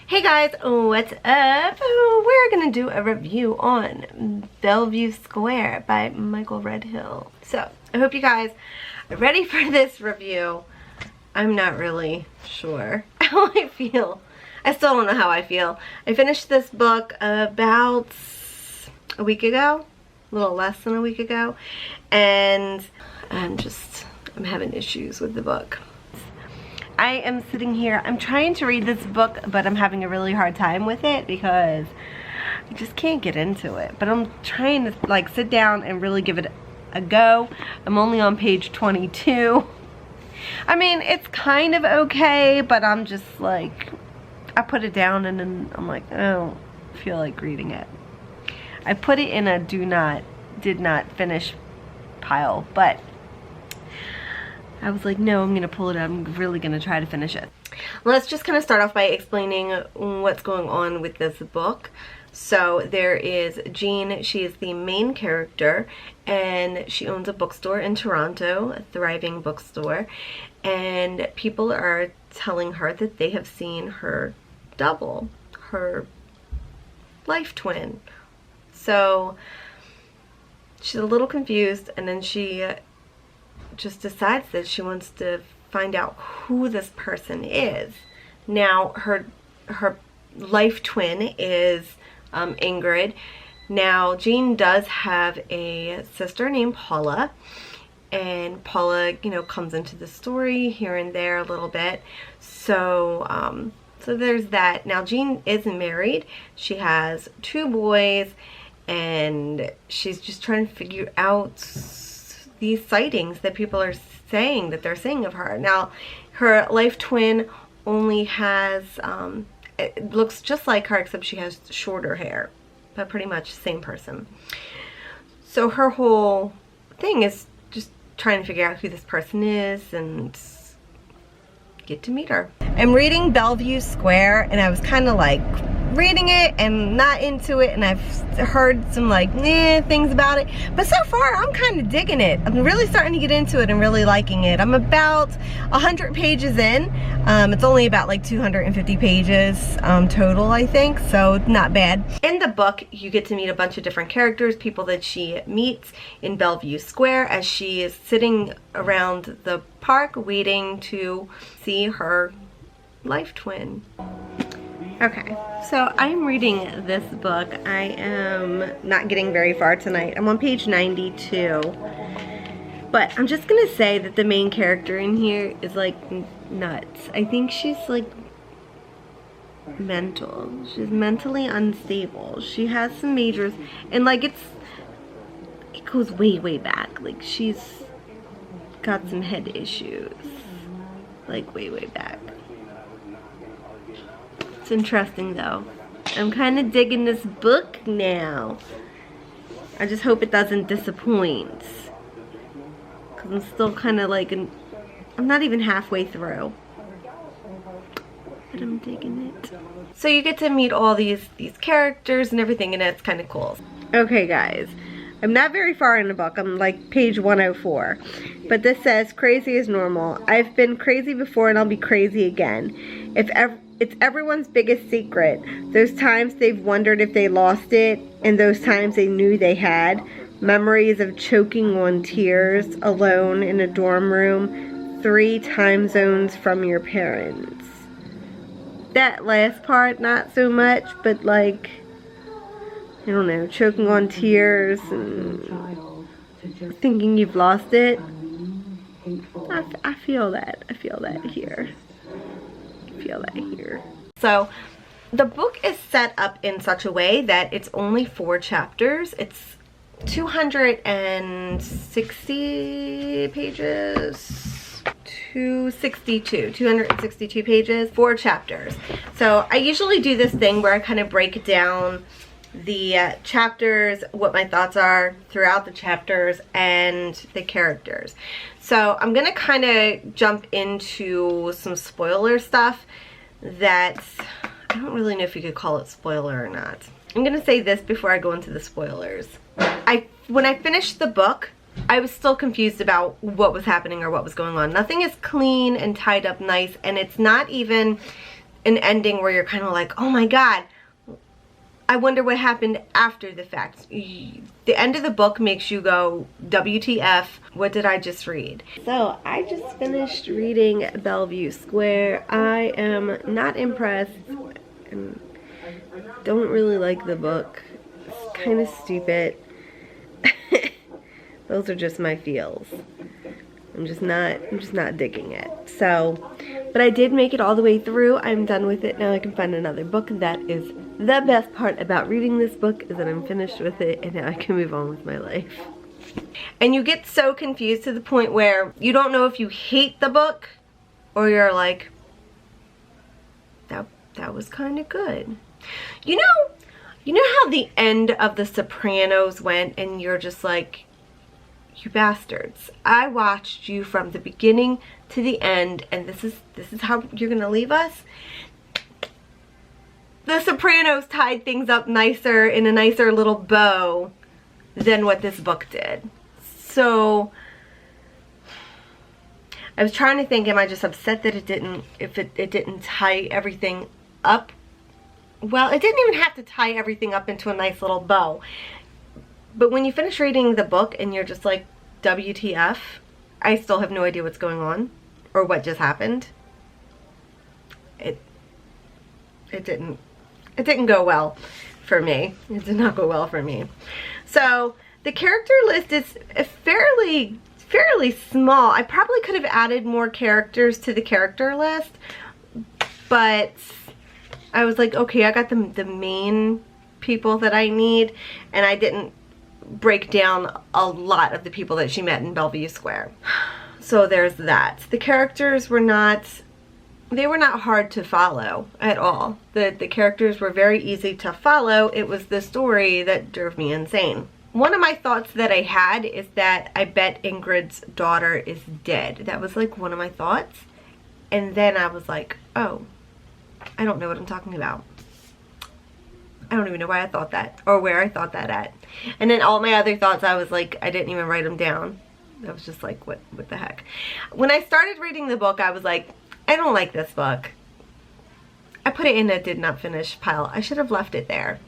Hey guys, what's up? We're gonna do a review on Bellevue Square by Michael Redhill. So, I hope you guys are ready for this review. I'm not really sure how I feel. I still don't know how I feel. I finished this book about a week ago, a little less than a week ago, and I'm having issues with the book. I am sitting here, I'm trying to read this book, but I'm having a really hard time with it because I just can't get into it. But I'm trying to like sit down and really give it a go. I'm only on page 22. I mean, it's kind of okay, but I'm just like, I put it down and then I'm like, I don't feel like reading it. I put it in a did not finish pile, but I was like, no, I'm gonna pull it up. I'm really gonna try to finish it. Let's just kind of start off by explaining what's going on with this book. So there is Jean. She is the main character, and she owns a bookstore in Toronto, a thriving bookstore, and people are telling her that they have seen her double, her life twin. So she's a little confused, and then she just decides that she wants to find out who this person is. Now her life twin is Ingrid. Now Jean does have a sister named Paula, and Paula, you know, comes into the story here and there a little bit. So so there's that. Now Jean isn't married. She has 2 boys, and she's just trying to figure out these sightings that people are saying that they're seeing of her. Now, her life twin only has, it looks just like her except she has shorter hair, but pretty much same person. So her whole thing is just trying to figure out who this person is and get to meet her. I'm reading Bellevue Square, and I was kind of like reading it and not into it, and I've heard some like things about it, but so far I'm kind of digging it. I'm really starting to get into it and really liking it. I'm about 100 pages in. It's only about like 250 pages total, I think, so not bad. In the book, you get to meet a bunch of different characters, people that she meets in Bellevue Square as she is sitting around the park waiting to see her life twin. Okay, so I'm reading this book. I am not getting very far tonight. I'm on page 92. But I'm just gonna say that the main character in here is like nuts. I think she's like mental. She's mentally unstable. She has some majors, and like it goes way, way back. Like she's got some head issues. Like way, way back. It's interesting though. I'm kind of digging this book now. I just hope it doesn't disappoint. Because I'm still kind of like, I'm not even halfway through. But I'm digging it. So you get to meet all these characters and everything, and it's kind of cool. Okay guys, I'm not very far in the book. I'm like page 104. But this says, crazy is normal. I've been crazy before and I'll be crazy again. It's everyone's biggest secret. Those times they've wondered if they lost it, and those times they knew they had. Memories of choking on tears, alone in a dorm room, 3 time zones from your parents. That last part, not so much, but like, I don't know, choking on tears and thinking you've lost it. I feel that. I feel that here. So the book is set up in such a way that it's only 4 chapters. It's 260 pages, 262 pages, 4 chapters. So I usually do this thing where I kind of break down the chapters, what my thoughts are throughout the chapters, and the characters. So I'm gonna kind of jump into some spoiler stuff that I don't really know if you could call it spoiler or not. I'm gonna say this before I go into the spoilers. When I finished the book, I was still confused about what was happening or what was going on. Nothing is clean and tied up nice, and it's not even an ending where you're kind of like, oh my god, I wonder what happened after the fact. The end of the book makes you go, WTF, what did I just read? So I just finished reading Bellevue Square. I am not impressed and don't really like the book. It's kind of stupid. Those are just my feels. I'm just not digging it. So, but I did make it all the way through. I'm done with it. Now I can find another book. That is the best part about reading this book, is that I'm finished with it and now I can move on with my life. And you get so confused to the point where you don't know if you hate the book or you're like, that was kind of good. You know how the end of The Sopranos went and you're just like, you bastards, I watched you from the beginning to the end and this is how you're gonna leave us? The Sopranos tied things up nicer, in a nicer little bow than what this book did. So I was trying to think, am I just upset that it didn't tie everything up? Well, it didn't even have to tie everything up into a nice little bow. But when you finish reading the book and you're just like, WTF, I still have no idea what's going on or what just happened. It didn't go well for me. It did not go well for me. So the character list is fairly small. I probably could have added more characters to the character list, but I was like, okay, I got the main people that I need, and I didn't break down a lot of the people that she met in Bellevue Square. So there's that. The characters were not hard to follow at all. The characters were very easy to follow. It was the story that drove me insane. One of my thoughts that I had is that I bet Ingrid's daughter is dead. That was like one of my thoughts. And then I was like, oh, I don't know what I'm talking about. I don't even know why I thought that or where I thought that at. And then all my other thoughts, I was like, I didn't even write them down. I was just like, what the heck? When I started reading the book, I was like, I don't like this book. I put it in a did not finish pile. I should have left it there.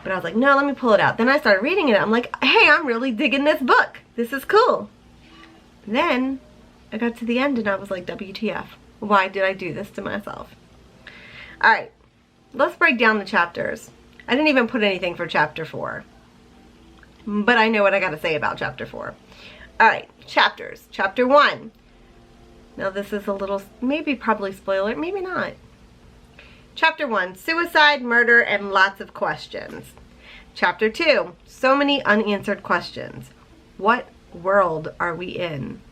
But I was like, no, let me pull it out. Then I started reading it. I'm like, hey, I'm really digging this book. This is cool. And then I got to the end and I was like, WTF. Why did I do this to myself? All right, let's break down the chapters. I didn't even put anything for chapter 4. But I know what I got to say about chapter 4. All right, chapters. Chapter 1. Now this is a little, probably spoiler, maybe not. Chapter 1, suicide, murder, and lots of questions. Chapter 2, so many unanswered questions. What world are we in?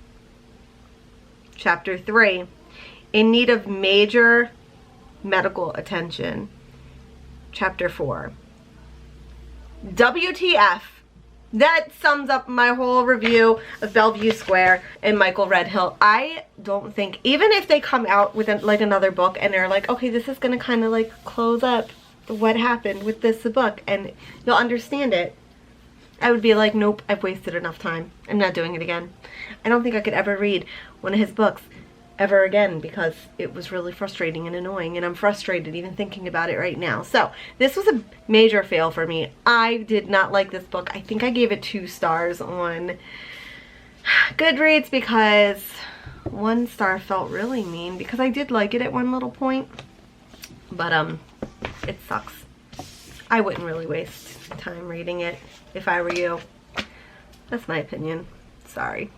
Chapter 3, in need of major medical attention. Chapter 4, WTF. That sums up my whole review of Bellevue Square and Michael Redhill. I don't think, even if they come out with like another book and they're like, okay, this is gonna kind of like close up what happened with this book and you'll understand it, I would be like, nope, I've wasted enough time. I'm not doing it again. I don't think I could ever read one of his books ever again because it was really frustrating and annoying, and I'm frustrated even thinking about it right now. So this was a major fail for me. I did not like this book. I think I gave it 2 stars on Goodreads because 1 star felt really mean because I did like it at one little point, but it sucks. I wouldn't really waste time reading it if I were you. That's my opinion. Sorry.